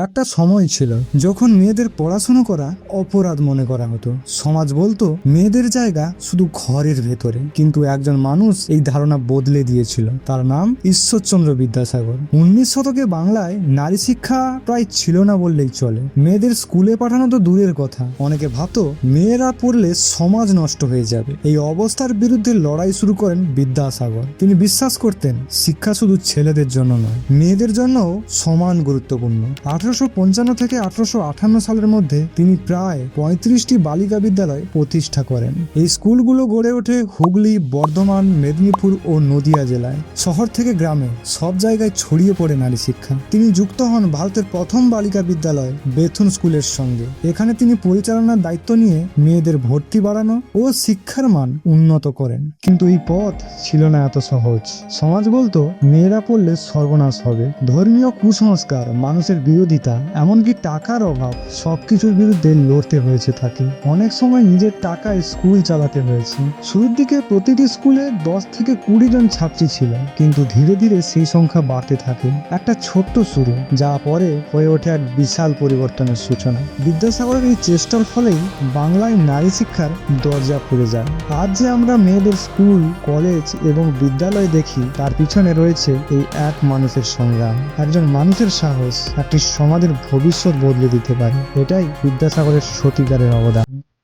একটা সময় ছিল যখন মেয়েদের পড়াশোনা করা অপরাধ মনে করা হতো। সমাজ বলতো মেয়েদের জায়গা শুধু ঘরের ভেতরে, কিন্তু একজন মানুষ এই ধারণা বদলে দিয়েছিল। তার নাম ঈশ্বরচন্দ্র বিদ্যাসাগর। 19 শতকে বাংলায় নারী শিক্ষা প্রায় ছিল না বললেই চলে। মেয়েদের স্কুলে পাঠানো তো দূরের কথা, অনেকে ভাবতো মেয়েরা পড়লে সমাজ নষ্ট হয়ে যাবে। এই অবস্থার বিরুদ্ধে লড়াই শুরু করেন বিদ্যাসাগর। তিনি বিশ্বাস করতেন শিক্ষা শুধু ছেলেদের জন্য নয়, মেয়েদের জন্যও সমান গুরুত্বপূর্ণ। 1855 থেকে 1858 সালের মধ্যে তিনি প্রায় 35টি বালিকা বিদ্যালয় প্রতিষ্ঠা করেন। এই স্কুলগুলো গড়ে ওঠে হুগলি, বর্ধমান, মেদিনীপুর ও নদিয়া জেলায়। শহর থেকে গ্রামে সব জায়গায় ছড়িয়ে পড়ে নারী শিক্ষা। তিনি যুক্ত হন ভারতের প্রথম বালিকা বিদ্যালয় বেথুন স্কুলের সঙ্গে। এখানে তিনি পরিচালনার দায়িত্ব নিয়ে মেয়েদের ভর্তি বাড়ানো ও শিক্ষার মান উন্নত করেন। কিন্তু এই পথ ছিল না এত সহজ। সমাজ বলতো মেয়েরা পড়লে সর্বনাশ হবে। ধর্মীয় কুসংস্কার, মানুষের বিরোধিতা, এমনকি টাকার অভাব, সবকিছুর বিরুদ্ধে লড়তে হয়েছে তাকে। অনেক সময় নিজের টাকায় স্কুল চালাতে হয়েছে। শুরুর দিকে প্রতিটি স্কুলে 10 থেকে 20 জন ছাত্রী ছিল, কিন্তু ধীরে ধীরে সেই সংখ্যা বাড়তে থাকে। একটা ছোট্ট শুরু, যা পরে হয়ে ওঠে এক বিশাল পরিবর্তনের সূচনা। বিদ্যাসাগরের এই চেষ্টার ফলেই বাংলায় নারী শিক্ষার দরজা খুলে যায়। আজ যে আমরা মেয়েদের স্কুল, কলেজ এবং বিদ্যালয় দেখি, তার পিছনে রয়েছে এই এক মানুষের সংগ্রাম, একজন মানুষের সাহস, একটি সমাজের ভবিষ্যৎ বদলে দিতে পারে। এটাই বিদ্যাসাগরের সত্যিকারের অবদান।